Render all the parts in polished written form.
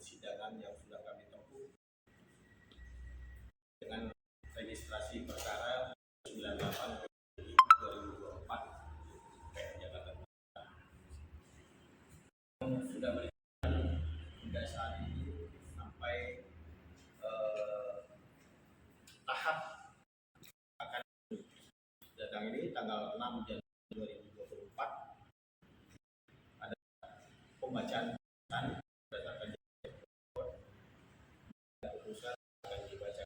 persidangan yang sudah kami tempuh dengan registrasi perkara 98/2024 PN Jakarta Utara yang sudah berjalan hingga saat ini sampai tahap akan datang ini tanggal 6 Januari 2024 ada pembacaan berdasarkan putusan akan dibaca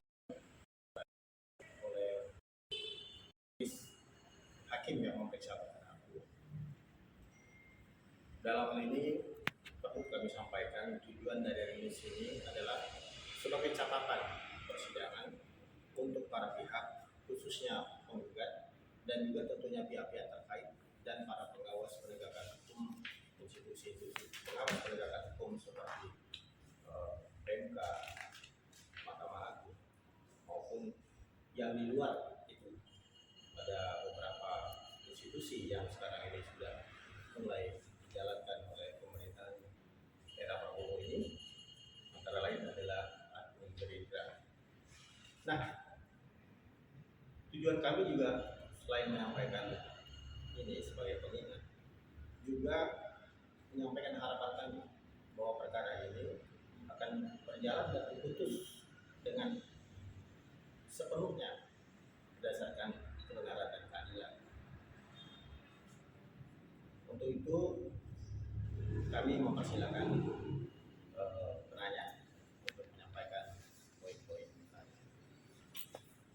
oleh hakim yang memeriksa perkara. Dalam hal ini perlu kami sampaikan tujuan dari rilis ini adalah sebagai catatan persidangan untuk para pihak, khususnya penggugat dan juga tentunya pihak-pihak terkait dan para pengawas penegakan hukum, institusi-institusi pengawas penegakan hukum seperti PMK, Mahkamah Agung maupun yang di luar itu. Ada beberapa institusi yang sekarang ini sudah mulai dijalankan oleh pemerintahan era Prabowo ini, antara lain adalah Admin Gerindra. Nah, tujuan kami juga selain menyampaikan ini sebagai pengingat, juga menyampaikan harapan kami bahwa perkara ini akan berjalan dan diputus dengan sepenuhnya berdasarkan kebenaran dan keadilan. Untuk itu kami mempersilakan penanya untuk menyampaikan poin-poin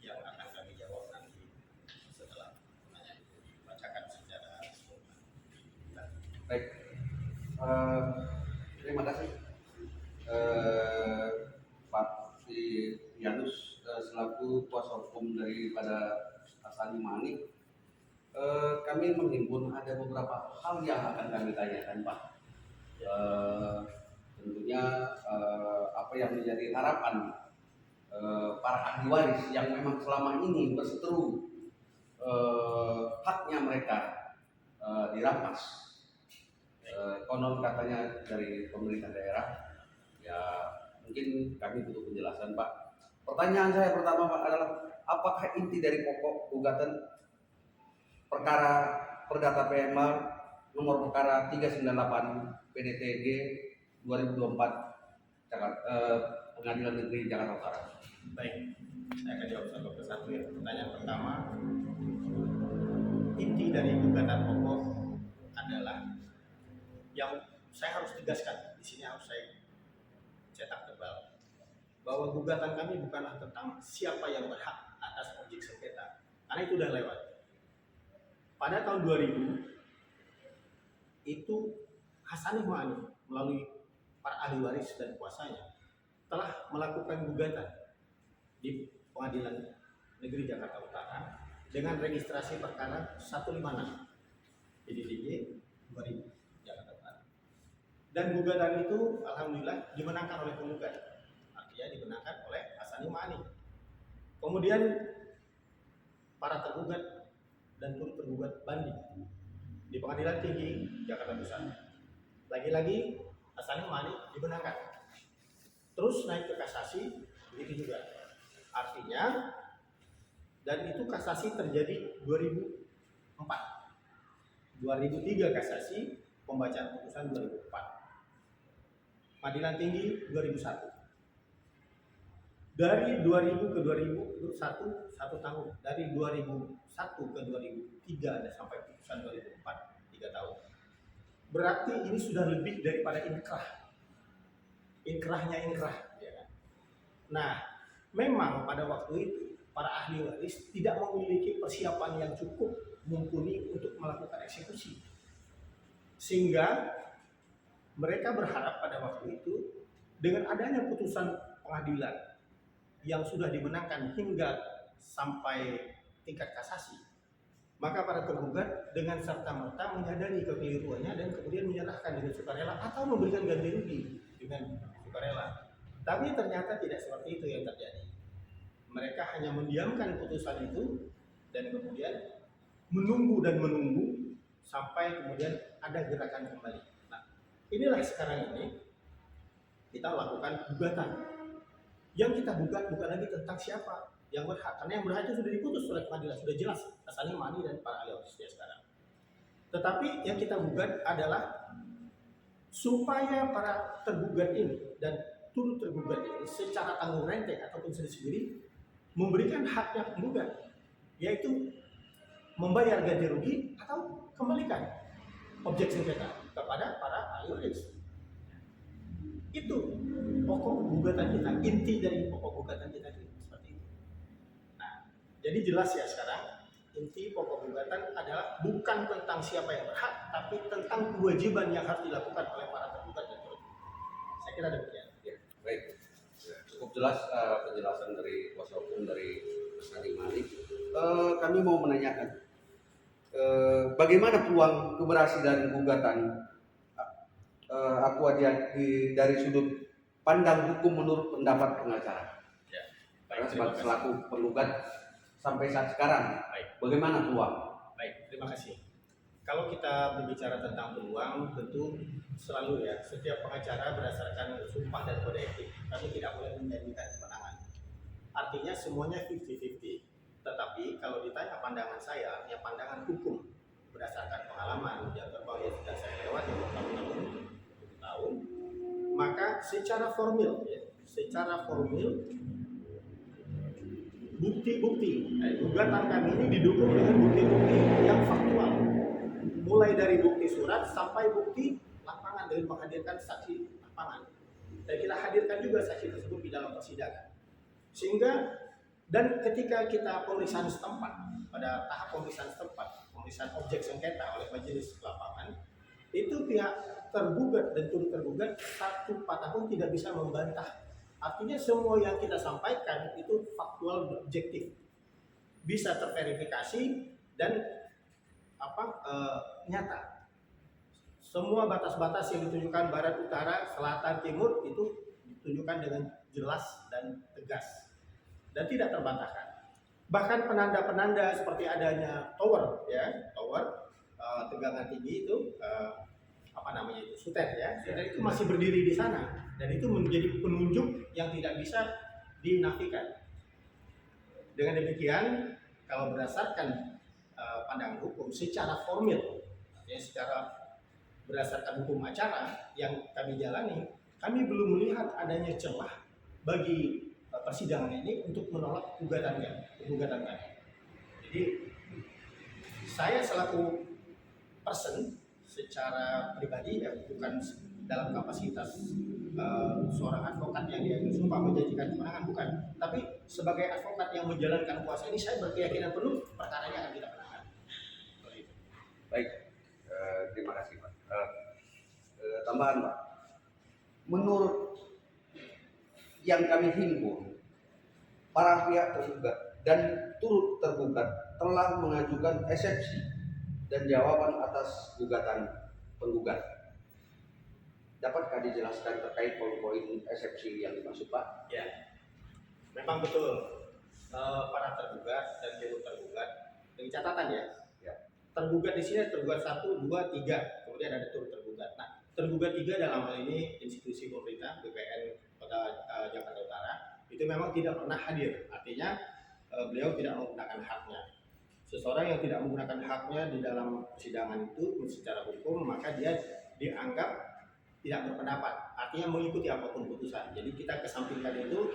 yang akan kami jawab nanti setelah penanya itu dibacakan secara sempurna. Baik, terima kasih Pak Yanus selaku kuasa hukum daripada Hasani Manik. Kami menghimpun ada beberapa hal yang akan kami tanyakan, Pak. Tentunya apa yang menjadi harapan para ahli waris yang memang selama ini berseteru haknya mereka dirampas. Konon katanya dari pemerintah daerah, ya mungkin kami butuh penjelasan, Pak. Pertanyaan saya pertama, Pak, adalah apakah inti dari pokok gugatan perkara Perdata PMA nomor perkara 398 PDTG 2024 Pengadilan Negeri Jakarta Utara? Baik, saya akan jawab satu persatu ya. Pertanyaan pertama, inti dari gugatan pokok adalah yang saya harus tegaskan di sini, harus saya cetak tebal bahwa gugatan kami bukanlah tentang siapa yang berhak atas objek sengketa, karena itu sudah lewat. Pada tahun 2000 itu Hasani Manik melalui para ahli waris dan kuasanya telah melakukan gugatan di Pengadilan Negeri Jakarta Utara dengan registrasi perkara 156 PDTG 2000 Jakarta Utara. Dan gugatan itu alhamdulillah dimenangkan oleh penggugat, artinya dimenangkan oleh Hasani Manik. Kemudian para tergugat dan turut tergugat banding di Pengadilan Tinggi Jakarta Pusat. Lagi-lagi Hasani Manik dibenarkan. Terus naik ke kasasi, begitu juga. Artinya, dan itu kasasi terjadi 2004. 2003 kasasi, pembacaan putusan 2004. Pengadilan Tinggi 2001. Dari 2000 ke 2001 1 tahun, dari 2001 ke 2003 ada sampai putusan 2004 3 tahun. Berarti ini sudah lebih daripada inkrahnya ya kan? Nah, memang pada waktu itu para ahli waris tidak memiliki persiapan yang cukup mumpuni untuk melakukan eksekusi, sehingga mereka berharap pada waktu itu dengan adanya putusan pengadilan yang sudah dimenangkan hingga sampai tingkat kasasi, maka para tergugat dengan serta-merta menyadari kekeliruannya dan kemudian menyerahkan dengan sukarela atau memberikan ganti rugi dengan sukarela. Tapi ternyata tidak seperti itu yang terjadi. Mereka hanya mendiamkan putusan itu dan kemudian menunggu sampai kemudian ada gerakan kembali. Nah, inilah sekarang ini kita lakukan gugatan. Yang kita gugat bukan lagi tentang siapa yang berhak, karena yang berhak itu sudah diputus oleh pengadilan, sudah jelas Hasan Imani dan para ahli waris dia sekarang. Tetapi yang kita gugat adalah supaya para tergugat ini dan turut tergugat ini secara tanggung renteng ataupun sendiri memberikan haknya penggugat, yaitu membayar ganti rugi atau kembalikan objek sengketa kepada para ahli waris. Itu pokok gugatan kita, inti dari pokok gugatan kita itu seperti itu. Nah, jadi jelas ya sekarang inti pokok gugatan adalah bukan tentang siapa yang berhak, tapi tentang kewajiban yang harus dilakukan oleh para tergugat dan tergugat. Saya kira demikian. Ya, baik. Ya, cukup jelas penjelasan dari kuasa hukum dari Hasan Imani. Kami mau menanyakan bagaimana peluang keberhasilan gugatan Aqua dari sudut pandang hukum menurut pendapat pengacara. Ya, Karena baik, selaku penggugat sampai saat sekarang, baik. bagaimana peluang? Baik, terima kasih. Kalau kita berbicara tentang peluang, tentu selalu ya, setiap pengacara berdasarkan sumpah dan kode etik, kami tidak boleh menjanjikan kemenangan. Artinya semuanya 50-50. Tetapi kalau ditanya pandangan saya, ya pandangan hukum berdasarkan pengalaman yang terbang yang sudah saya lewati bertahun-tahun, maka secara formil, bukti-bukti gugatan kami ini didukung dengan bukti-bukti yang faktual, mulai dari bukti surat sampai bukti lapangan dengan menghadirkan saksi lapangan, dan kita hadirkan juga saksi tersebut di dalam persidangan. Sehingga dan ketika kita pemeriksaan setempat, pada tahap pemeriksaan setempat, pemeriksaan objek sengketa oleh majelis lapangan, itu pihak tergugat dan turut tergugat satu patah pun tidak bisa membantah. Artinya semua yang kita sampaikan itu faktual dan objektif, bisa terverifikasi dan nyata. Semua batas-batas yang ditunjukkan barat, utara, selatan, timur itu ditunjukkan dengan jelas dan tegas dan tidak terbantahkan. Bahkan penanda-penanda seperti adanya tower, tegangan tinggi itu, sutet ya, sutet itu masih berdiri di sana dan itu menjadi penunjuk yang tidak bisa dinafikan. Dengan demikian, kalau berdasarkan pandangan hukum secara formil, secara berdasarkan hukum acara yang kami jalani, kami belum melihat adanya celah bagi persidangan ini untuk menolak gugatan kami. Jadi saya selaku person secara pribadi, ya, bukan dalam kapasitas seorang advokat yang dia sumpah menjanjikan kemenangan, bukan, tapi sebagai advokat yang menjalankan kuasa ini, saya berkeyakinan penuh perkaranya akan kita menangkan. Baik, terima kasih Pak. Tambahan Pak, menurut yang kami himpun, para pihak tergugat dan turut tergugat telah mengajukan eksepsi dan jawaban atas gugatan penggugat. Dapatkah dijelaskan terkait poin-poin eksepsi yang dimaksud Pak? Ya, memang betul para tergugat dan turut tergugat dengan catatan ya. Tergugat di sini tergugat 1, 2, 3, kemudian ada turut tergugat. Nah, tergugat 3 dalam hal ini institusi pemerintah BPN Kota Jakarta Utara itu memang tidak pernah hadir. Artinya beliau tidak menggunakan haknya. Seseorang yang tidak menggunakan haknya di dalam persidangan itu secara hukum, maka dia dianggap tidak berpendapat. Artinya mengikuti apapun putusan. Jadi kita kesampingkan itu,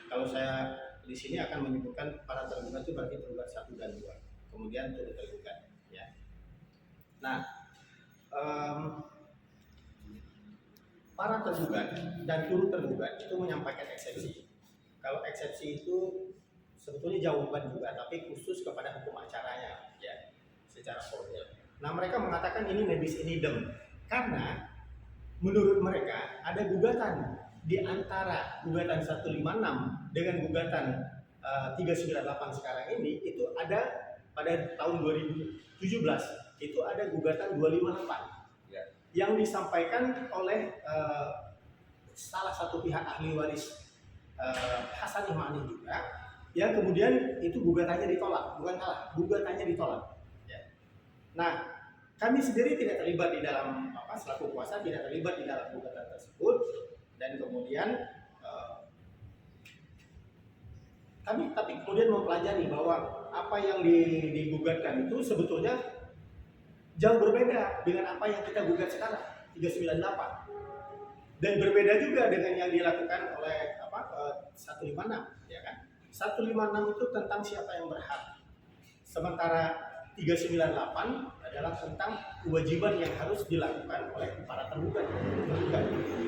kalau saya di sini akan menyebutkan para tergugat itu berarti tergugat 1 dan 2. Kemudian turut tergugat. Ya. Nah, para tergugat dan turut tergugat itu menyampaikan eksepsi. Kalau eksepsi itu sebetulnya jawaban juga, tapi khusus kepada hukum acaranya, ya, secara formil. Nah, mereka mengatakan ini nebis in idem karena menurut mereka ada gugatan di antara gugatan 156 dengan gugatan 398 sekarang ini, itu ada pada tahun 2017 itu ada gugatan 258 yang disampaikan oleh salah satu pihak ahli waris Hasan Imani juga, yang kemudian itu gugatannya ditolak, bukan kalah, gugatannya ditolak. Ya. Nah, kami sendiri tidak terlibat di dalam selaku kuasa tidak terlibat di dalam gugatan tersebut, Dan kemudian tapi kemudian mempelajari bahwa apa yang digugatkan itu sebetulnya jauh berbeda dengan apa yang kita gugat sekarang 398, dan berbeda juga dengan yang dilakukan oleh 156, ya kan. 156 itu tentang siapa yang berhak, sementara 398 adalah tentang kewajiban yang harus dilakukan oleh para tergugat.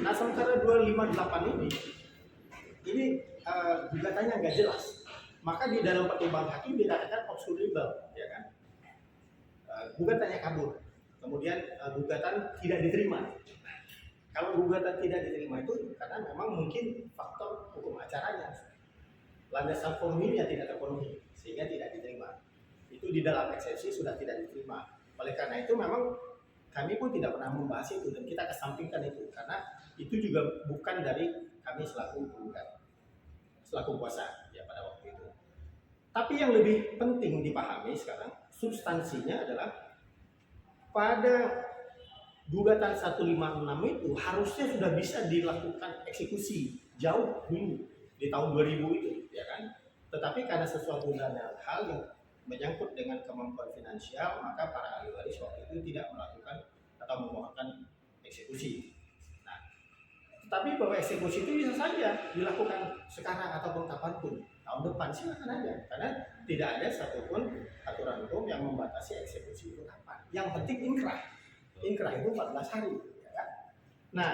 Nah, sementara 258 ini gugatannya nggak jelas, maka di dalam pertimbangan hakim dikatakan obscurable, ya kan. Gugatannya kabur, kemudian gugatan tidak diterima. Kalau gugatan tidak diterima itu karena memang mungkin faktor hukum acaranya, landasan formilnya tidak terpenuhi sehingga tidak diterima. Itu di dalam eksepsi sudah tidak diterima. Oleh karena itu memang kami pun tidak pernah membahas itu dan kita kesampingkan itu karena itu juga bukan dari kami selaku penggugat, selaku kuasa ya pada waktu itu. Tapi yang lebih penting dipahami sekarang substansinya adalah pada gugatan 156 itu harusnya sudah bisa dilakukan eksekusi jauh dulu di tahun 2000 itu, ya kan. Tetapi karena sesuatu dan hal yang menyangkut dengan kemampuan finansial, maka para ahli waris waktu itu tidak melakukan atau memohonkan eksekusi. Nah, tetapi bahwa eksekusi itu bisa saja dilakukan sekarang ataupun kapanpun, tahun depan silakan aja, karena tidak ada satupun aturan hukum yang membatasi eksekusi itu kapan. Yang penting inkrah itu 14 hari. Ya kan? Nah,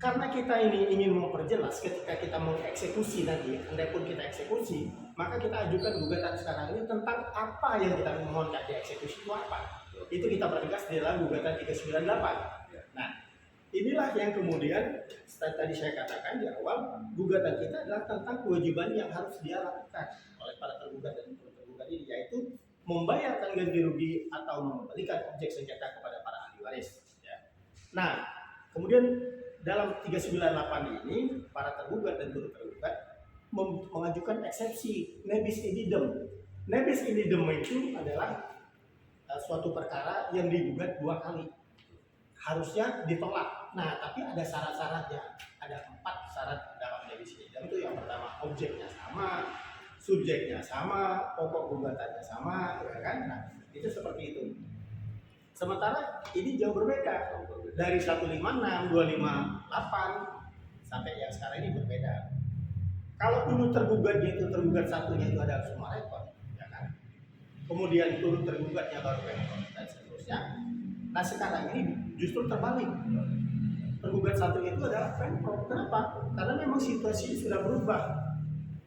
karena kita ini ingin memperjelas ketika kita mengeksekusi nanti, andai pun kita eksekusi, maka kita ajukan gugatan sekarang ini tentang apa yang kita mohonkan di eksekusi itu apa. Itu kita pertegas di dalam gugatan 398. Nah, inilah yang kemudian tadi saya katakan di awal, gugatan kita adalah tentang kewajiban yang harus dia lakukan oleh para tergugat dan tergugat ini, yaitu membayarkan ganti rugi atau mengembalikan objek sengketa kepada para ahli waris. Ya. Nah, kemudian dalam 398 ini para tergugat dan turut tergugat mengajukan eksepsi nebis in idem. Nebis in idem itu adalah suatu perkara yang digugat 2 kali, harusnya ditolak. Nah, tapi ada syarat-syaratnya. Ada 4 syarat dalam nebis in idem itu. Yang pertama, objeknya sama, subjeknya sama, pokok gugatannya sama, ya kan? Nah, itu seperti itu. Sementara ini jauh berbeda dari 156, 258 sampai yang sekarang ini berbeda. Kalau dulu tergugatnya itu tergugat satunya itu ada semua rekod, ya kan? Kemudian turut tergugatnya baru rekod dan seterusnya. Nah, sekarang ini justru terbalik. Tergugat satunya itu adalah Pemprov. Kenapa? Karena memang situasi sudah berubah.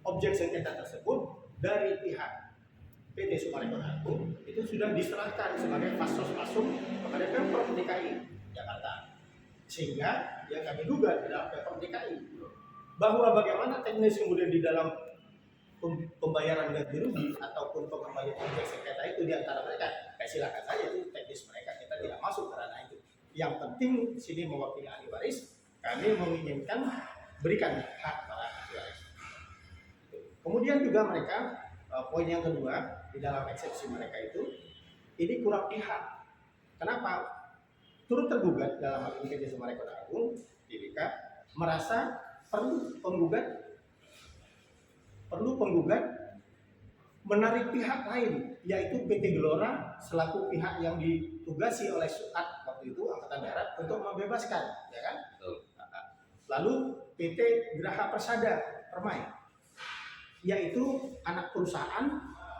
Objek sengketa tersebut dari pihak PT Summarecon Agung itu sudah diserahkan sebagai fasos-fasum kepada Pemprov DKI Jakarta, sehingga yang kami duga adalah Pemprov DKI bahwa bagaimana teknis kemudian di dalam pembayaran ganti rugi ataupun pengembalian objek sengketa itu di antara mereka, silakan saja, itu teknis mereka, kita tidak masuk ke ranah itu. Yang penting sini mewakili ahli waris, kami menginginkan berikan hak para ahli waris. Kemudian juga mereka, poin yang kedua di dalam eksepsi mereka itu, ini kurang pihak. Kenapa? Turut tergugat dalam hal ini PT Summarecon Agung, TBK, merasa perlu penggugat menarik pihak lain, yaitu PT Gelora selaku pihak yang ditugasi oleh SUAT waktu itu Angkatan Darat untuk membebaskan, ya kan? Lalu PT Geraha Persada Permai, yaitu anak perusahaan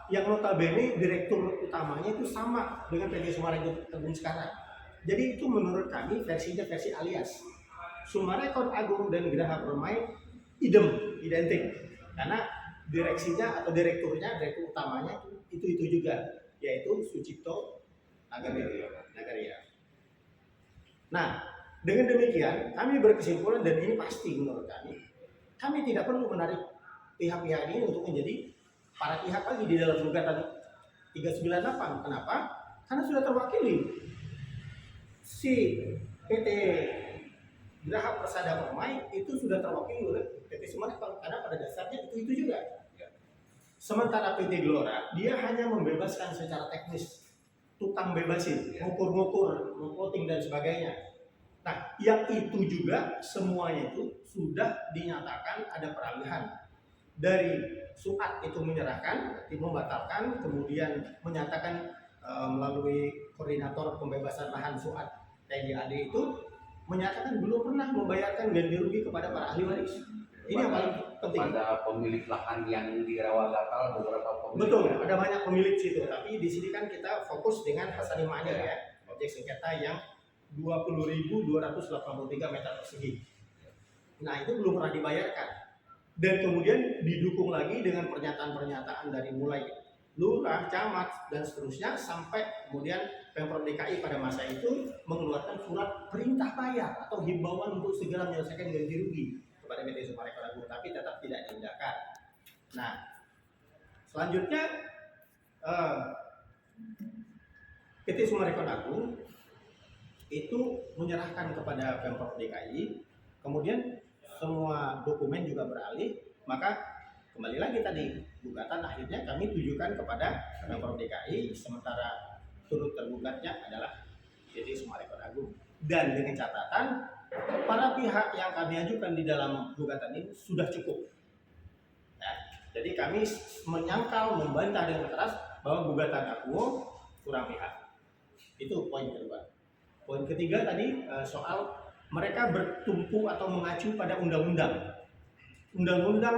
yang notabene direktur utamanya itu sama dengan PT Summarecon Agung sekarang. Jadi itu menurut kami versinya versi alias. Summarecon Agung dan Geraha Permai identik, karena direksinya atau direktur utamanya itu juga, yaitu Sucipto Nagaria. Nah, dengan demikian kami berkesimpulan, dan ini pasti menurut kami tidak perlu menarik pihak-pihak ini untuk menjadi para pihak lagi di dalam gugatan 398. Kenapa? Karena sudah terwakili. Si PT Geraha Persada Permai itu sudah terwakili oleh PT Summarecon, karena pada dasarnya itu juga. Sementara PT Gelora dia hanya membebaskan secara teknis, tukang bebasin, ngukur-ngukur, voting dan sebagainya. Nah, yang itu juga semuanya itu sudah dinyatakan ada peralihan dari Suat itu menyerahkan, membatalkan, kemudian menyatakan melalui koordinator pembebasan lahan Suat TNI AD itu menyatakan belum pernah membayarkan ganti rugi kepada para ahli waris. Ini yang paling penting. Pada pemilik lahan yang di Rawagatal beberapa pemilik. Betul, ada banyak pemilik situ. Tapi di sini kan kita fokus dengan Hasan Ma'ani ya, objek sengketa yang 20.283 meter persegi. Nah itu belum pernah dibayarkan. Dan kemudian didukung lagi dengan pernyataan-pernyataan dari mulai lurah, camat, dan seterusnya sampai kemudian Pemprov DKI pada masa itu mengeluarkan surat perintah bayar atau himbauan untuk segera menyelesaikan ganti rugi kepada PT Sumarekon Agung, tapi tetap tidak diindahkan. Nah, selanjutnya PT Sumarekon Agung itu menyerahkan kepada Pemprov DKI, kemudian semua dokumen juga beralih, maka kembali lagi tadi gugatan akhirnya kami tujukan kepada Pemprov DKI, sementara turut tergugatnya adalah PT Sumarekon Agung. Dan dengan catatan para pihak yang kami ajukan di dalam gugatan ini sudah cukup. Ya, jadi kami menyangkal, membantah dengan keras bahwa gugatan aku kurang pihak. Itu poin kedua. Poin ketiga tadi soal mereka bertumpu atau mengacu pada undang-undang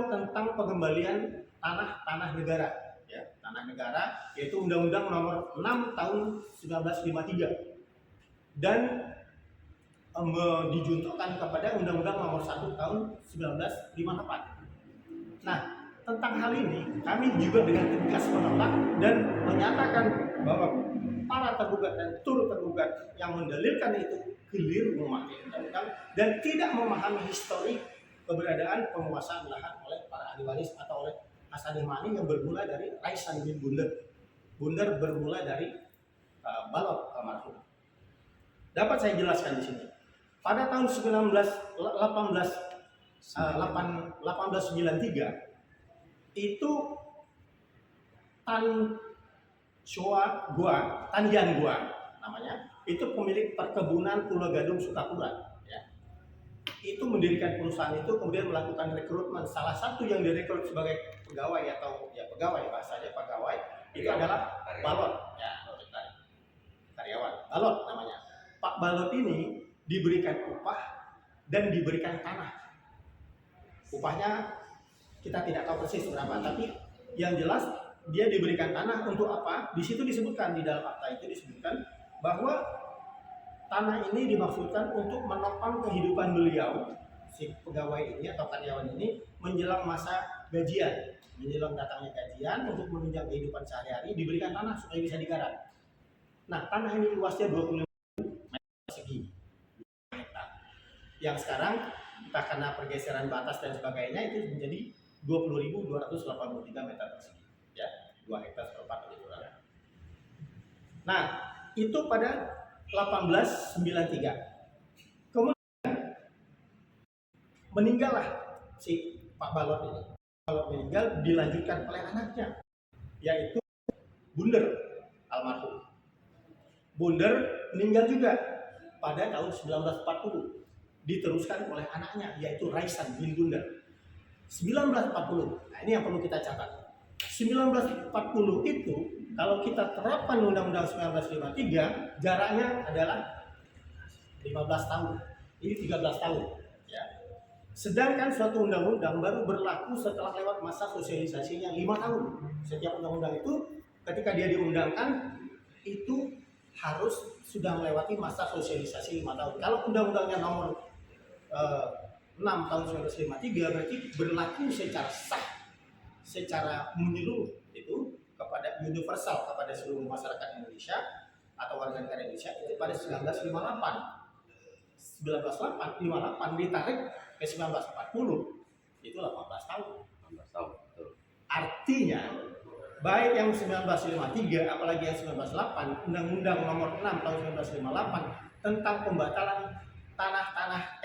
tentang pengembalian tanah negara, ya, tanah negara, yaitu Undang-Undang Nomor 6 Tahun 1953 dan dijuntukkan kepada Undang-Undang Nomor 1 Tahun 1958. Nah, tentang hal ini kami juga dengan tegas menolak dan menyatakan bahwa para tergugat dan turut tergugat yang mendalilkan itu keliru memakai undang-undang dan tidak memahami histori keberadaan penguasaan lahan oleh para ahli waris atau oleh Hasan Ma'ani yang bermula dari Raisan bin Bunder. Bunder bermula dari Balot almarhum. Dapat saya jelaskan di sini. Pada tahun 1893 itu Tanjan Gua namanya, itu pemilik perkebunan Pulau Gadung Sukapura, ya. Itu mendirikan perusahaan itu, kemudian melakukan rekrutmen. Salah satu yang direkrut sebagai pegawai atau ya pegawai, bahasanya pegawai itu adalah Balot, ya, karyawan. Balot namanya. Pak Balot ini diberikan upah dan diberikan tanah. Upahnya kita tidak tahu persis berapa, tapi yang jelas dia diberikan tanah untuk apa? Di situ disebutkan, di dalam akta itu disebutkan bahwa tanah ini dimaksudkan untuk menopang kehidupan beliau, si pegawai ini atau karyawan ini, menjelang masa gajian, menjelang datangnya gajian untuk menunjang kehidupan sehari-hari, diberikan tanah supaya bisa digarap. Nah, tanah ini luasnya 25 meter persegi, yang sekarang entah karena pergeseran batas dan sebagainya itu menjadi 20.283 meter persegi, ya, 2 hektar seperempat lebih kurang. Nah, itu pada 1893. Kemudian meninggallah si Pak Balot ini. Balot meninggal dilanjutkan oleh anaknya, yaitu Bunder almarhum. Bunder meninggal juga pada tahun 1940. Diteruskan oleh anaknya, yaitu Raisan bin Bunder. 1940. Nah, ini yang perlu kita catat. 1940 itu kalau kita terapkan Undang-Undang 1953, jaraknya adalah 15 tahun. Ini 13 tahun, ya. Sedangkan suatu undang-undang baru berlaku setelah lewat masa sosialisasinya 5 tahun. Setiap undang-undang itu ketika dia diundangkan itu harus sudah melewati masa sosialisasi 5 tahun. Kalau undang-undangnya nomor 6 tahun 1953 berarti berlaku secara sah, secara menyeluruh itu kepada universal kepada seluruh masyarakat Indonesia atau warga negara Indonesia itu pada 1958. 1958 ditarik ke 1940 itu 18 tahun. 18 tahun. Betul. Artinya baik yang 1953 apalagi yang 1908 Undang-Undang Nomor 6 tahun 1958 tentang pembatalan tanah-tanah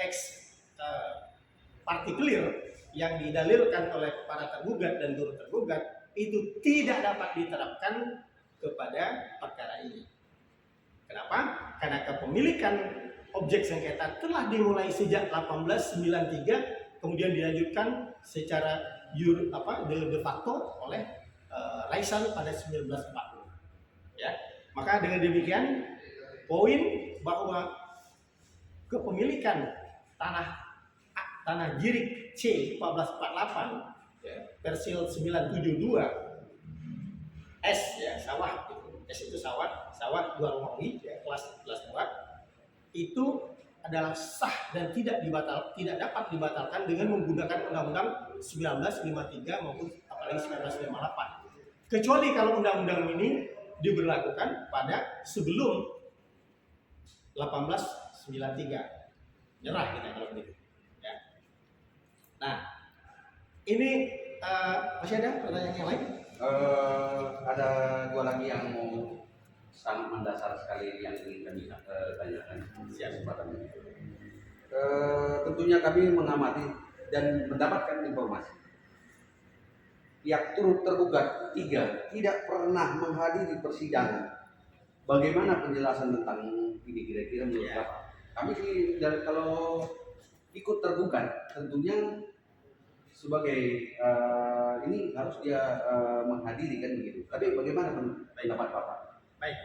partikelir yang didalilkan oleh para tergugat dan turut tergugat itu tidak dapat diterapkan kepada perkara ini. Kenapa? Karena kepemilikan objek sengketa telah dimulai sejak 1893, kemudian dilanjutkan secara de facto oleh Raisal pada 1940. Ya, maka dengan demikian poin bahwa kepemilikan tanah Jirik C 1448 ya, Persil 972 S ya, sawah gitu. S itu sawah 2 Romawi ya, kelas 2 itu adalah sah dan tidak dapat dibatalkan dengan menggunakan Undang-Undang 1953 maupun apalagi 1958. Kecuali kalau undang-undang ini diberlakukan pada sebelum 1893. Nyerah kita kalau begitu. Ya. Nah, ini masih ada pertanyaan yang lain? Ada 2 lagi yang mau sangat mendasar sekali yang ingin kami tanyakan. Kesempatan ini. Tentunya kami mengamati dan mendapatkan informasi. Pihak turut tergugat 3 tidak pernah menghadiri persidangan. Bagaimana penjelasan tentang ini kira-kira menurut Bapak? Kami sih kalau ikut tergugat tentunya sebagai ini harus dia menghadiri kan begitu. Tapi bagaimana pendapat Bapak? Baik,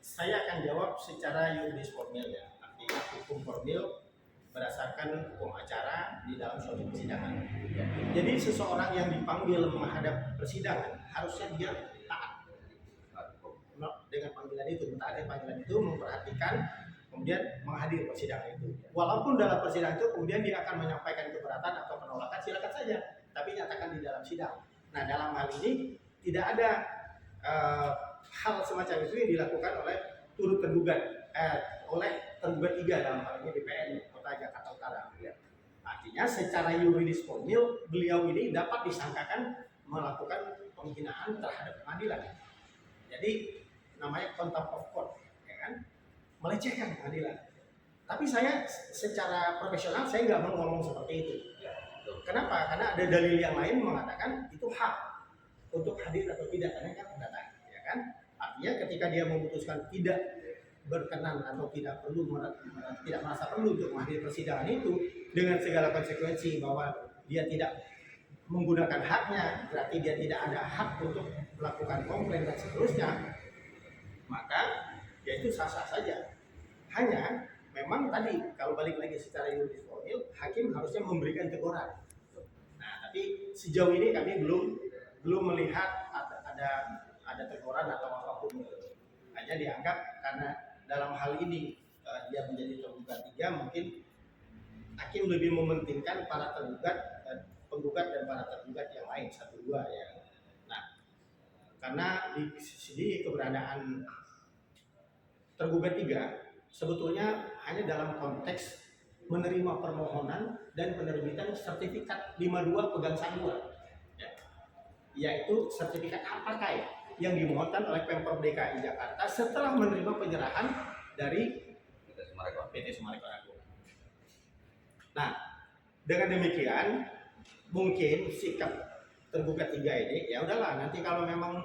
saya akan jawab secara yuridis formil ya, artinya hukum formil berdasarkan hukum acara di dalam suatu persidangan. Jadi seseorang yang dipanggil menghadap persidangan harusnya dia taat dengan panggilan itu, mentaati panggilan itu, memperhatikan, kemudian menghadiri persidangan itu. Walaupun dalam persidangan itu kemudian dia akan menyampaikan keberatan atau penolakan, silakan saja, tapi nyatakan di dalam sidang. Nah, dalam hal ini tidak ada hal semacam itu yang dilakukan oleh turut tergugat oleh tergugat 3 dalam hal ini BPN Kota Jakarta Utara. Artinya secara yuridis formil beliau ini dapat disangkakan melakukan penghinaan terhadap pengadilan. Jadi namanya contempt of court, ya kan? Melecehkan pengadilan. Tapi saya secara profesional saya nggak mau ngomong seperti itu. Kenapa? Karena ada dalil yang lain mengatakan itu hak untuk hadir atau tidak, karena kan pendataan, ya kan? Artinya ketika dia memutuskan tidak berkenan atau tidak merasa perlu untuk menghadiri persidangan itu dengan segala konsekuensi bahwa dia tidak menggunakan haknya, berarti dia tidak ada hak untuk melakukan komplain dan seterusnya, maka ya itu sah-sah saja. Hanya memang tadi kalau balik lagi secara yuridis formil, hakim harusnya memberikan teguran. Nah, tapi sejauh ini kami belum melihat ada teguran atau apapun itu. Hanya dianggap karena dalam hal ini dia menjadi tergugat 3, mungkin hakim lebih mementingkan para penggugat dan para tergugat yang lain 1-2 ya. Nah, karena di sini keberadaan tergugat 3 sebetulnya hanya dalam konteks menerima permohonan dan penerbitan sertifikat 52 pegang sangguan, ya, yaitu sertifikat hak pakai yang dimohonkan oleh Pemprov DKI Jakarta setelah menerima penyerahan dari PT Summarecon Agung. Nah, dengan demikian mungkin sikap tergugat 3 ini ya udahlah, nanti kalau memang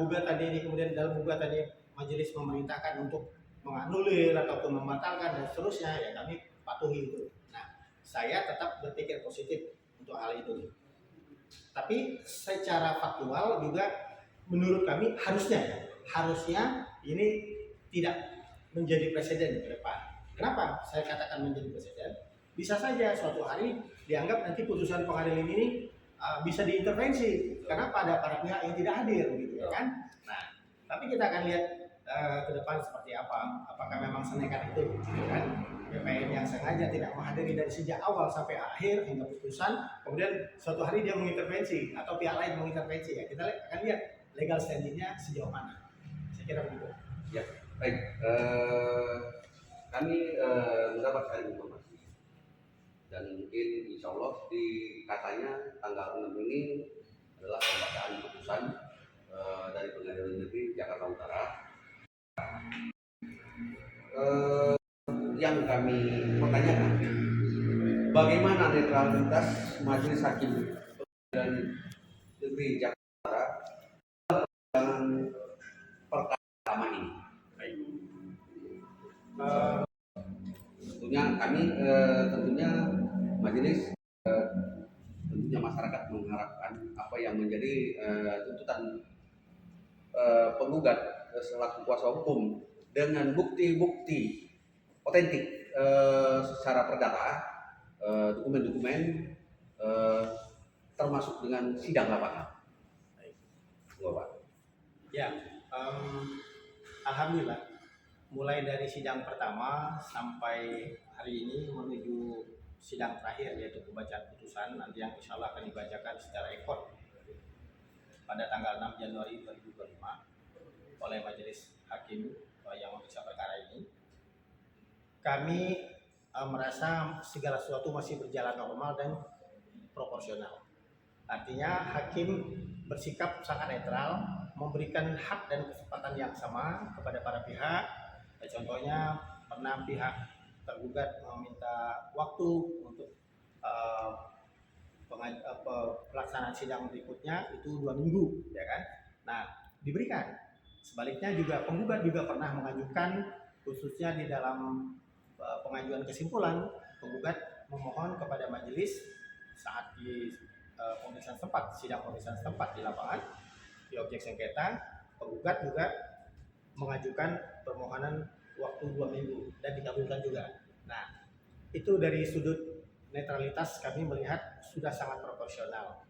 gugatan ini kemudian dalam gugatan ini majelis memerintahkan untuk menganulir ataupun membatalkan dan seterusnya, ya kami patuhi itu. Nah, saya tetap berpikir positif untuk hal itu. Tapi secara faktual juga menurut kami harusnya ini tidak menjadi presiden ke depan. Kenapa saya katakan menjadi presiden? Bisa saja suatu hari dianggap nanti putusan pengadilan ini bisa diintervensi karena pada para pihak yang tidak hadir, gitu ya kan? Nah, tapi kita akan lihat ke depan seperti apa. Apakah memang senekat itu, gitu kan? BPN yang sengaja tidak menghadiri dari sejak awal sampai akhir hingga putusan, kemudian suatu hari dia mengintervensi atau pihak lain mengintervensi, ya kita akan lihat legal standingnya sejauh mana. Saya kira begitu. Ya, baik. Kami mendapatkan informasi dan mungkin insya Allah di katanya tanggal 6 ini adalah pembacaan putusan dari Pengadilan Negeri Jakarta Utara. Yang kami pertanyakan, bagaimana netralitas Majelis Hakim dan Negeri Jakarta Utara dalam perkara ini? kami tentunya majelis tentunya masyarakat mengharapkan apa yang menjadi tuntutan penggugat selaku kuasa hukum dengan bukti-bukti otentik secara perdata, dokumen-dokumen termasuk dengan sidang lapangan. Pak. Ya, alhamdulillah mulai dari sidang pertama sampai hari ini menuju sidang terakhir yaitu pembacaan putusan nanti yang insya Allah akan dibacakan secara ekor pada tanggal 6 Januari 2025 oleh Majelis Hakim yang memeriksa perkara ini. Kami merasa segala sesuatu masih berjalan normal dan proporsional. Artinya hakim bersikap sangat netral, memberikan hak dan kesempatan yang sama kepada para pihak. Contohnya pernah pihak tergugat meminta waktu untuk pelaksanaan sidang berikutnya itu 2 minggu, ya kan? Nah, diberikan. Sebaliknya juga penggugat juga pernah mengajukan, khususnya di dalam pengajuan kesimpulan, penggugat memohon kepada majelis saat di pemeriksaan tempat, sidang pemeriksaan tempat di lapangan, di objek sengketa, penggugat juga mengajukan permohonan waktu 2 minggu dan dikabulkan juga. Nah, itu dari sudut netralitas kami melihat sudah sangat proporsional.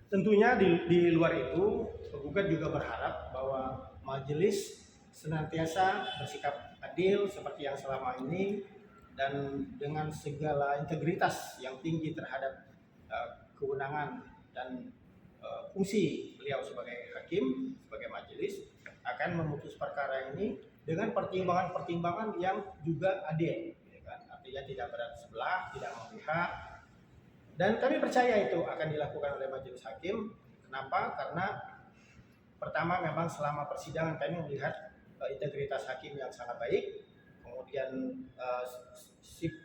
Tentunya di luar itu, penggugat juga berharap bahwa majelis senantiasa bersikap adil seperti yang selama ini dan dengan segala integritas yang tinggi terhadap kewenangan dan fungsi beliau sebagai hakim, sebagai majelis akan memutus perkara ini dengan pertimbangan-pertimbangan yang juga adil, ya kan? Artinya tidak berat sebelah, tidak memihak, dan kami percaya itu akan dilakukan oleh majelis hakim. Kenapa? Karena pertama memang selama persidangan kami melihat integritas hakim yang sangat baik, kemudian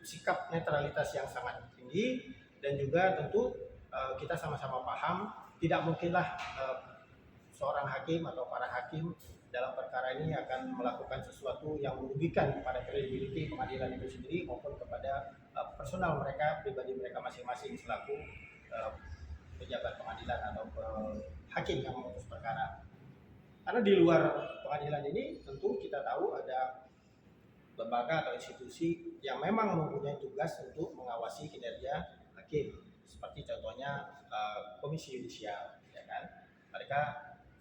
sikap netralitas yang sangat tinggi, dan juga tentu kita sama-sama paham tidak mungkinlah seorang hakim atau para hakim dalam perkara ini akan melakukan sesuatu yang merugikan kepada kredibiliti pengadilan itu sendiri maupun kepada personal mereka, pribadi mereka masing-masing selaku pejabat pengadilan atau hakim yang memutus perkara. Karena di luar pengadilan ini tentu kita tahu ada lembaga atau institusi yang memang mempunyai tugas untuk mengawasi kinerja hakim, seperti contohnya komisi yudisial, ya kan? Mereka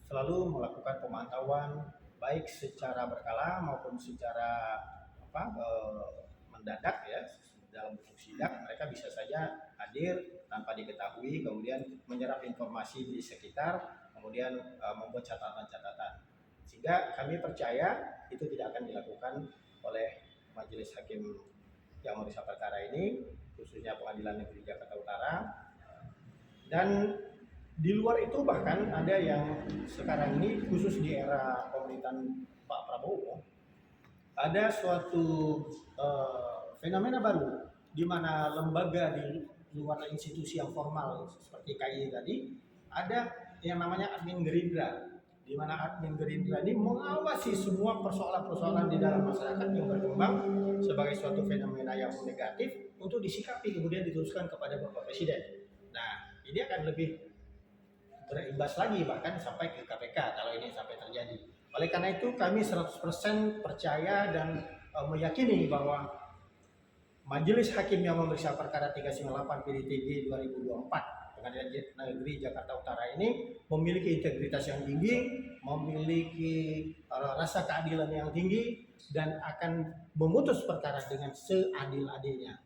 selalu melakukan pemantauan baik secara berkala maupun secara mendadak, ya, dalam bentuk sidang. Mereka bisa saja hadir tanpa diketahui, kemudian menyerap informasi di sekitar, kemudian membuat catatan-catatan. Sehingga kami percaya itu tidak akan dilakukan oleh majelis hakim yang memeriksa perkara ini, khususnya Pengadilan Negeri Jakarta Utara. Dan di luar itu bahkan ada yang sekarang ini, khusus di era pemerintahan Pak Prabowo, ada suatu fenomena baru di mana lembaga di luar institusi yang formal seperti KI tadi, ada yang namanya admin Gerindra, di mana admin Gerindra ini mengawasi semua persoalan-persoalan di dalam masyarakat yang berkembang sebagai suatu fenomena yang negatif untuk disikapi kemudian diteruskan kepada Bapak Presiden. Nah, ini akan lebih berimbas lagi bahkan sampai ke KPK kalau ini sampai terjadi. Oleh karena itu kami 100% percaya dan meyakini bahwa Majelis Hakim yang memeriksa perkara 398 PDTG 2024 Pengadilan Negeri Jakarta Utara ini memiliki integritas yang tinggi, memiliki rasa keadilan yang tinggi, dan akan memutus perkara dengan seadil-adilnya.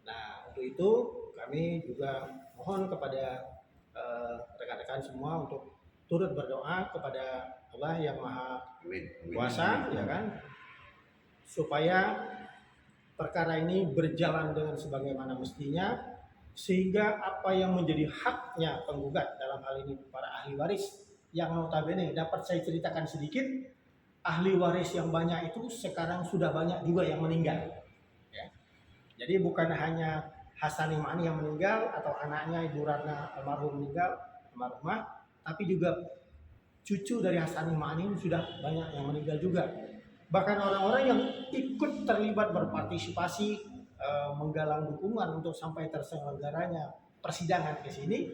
Nah, untuk itu kami juga mohon kepada rekan-rekan semua untuk turut berdoa kepada Allah yang Maha Kuasa, ya kan, supaya perkara ini berjalan dengan sebagaimana mestinya, sehingga apa yang menjadi haknya penggugat, dalam hal ini para ahli waris, yang notabene dapat saya ceritakan sedikit, ahli waris yang banyak itu sekarang sudah banyak juga yang meninggal, ya. Jadi bukan hanya Hasani Ma'ani yang meninggal atau anaknya Ibu Ratna almarhum meninggal, almarhumah, tapi juga cucu dari Hasani Ma'ani sudah banyak yang meninggal juga. Bahkan orang-orang yang ikut terlibat berpartisipasi menggalang dukungan untuk sampai terselenggaranya persidangan ke sini,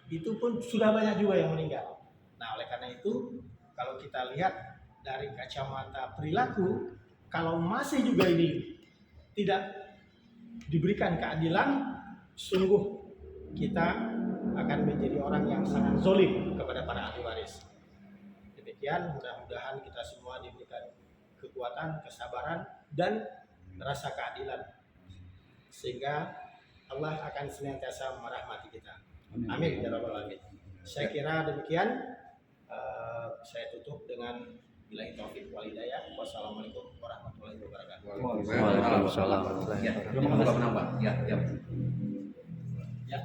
itu pun sudah banyak juga yang meninggal. Nah, oleh karena itu kalau kita lihat dari kacamata perilaku, kalau masih juga ini tidak diberikan keadilan, sungguh kita akan menjadi orang yang sangat zolim kepada para ahli waris. Demikian, mudah-mudahan kita semua diberikan kekuatan, kesabaran, dan rasa keadilan, sehingga Allah akan senantiasa merahmati kita. Amin ya rabbal alamin. Saya kira demikian. Saya tutup dengan billahi taufik wal hidayah. Wassalamualaikum warahmatullahi wabarakatuh. Waalaikumsalam warahmatullahi wabarakatuh. Ya, ya. Ya.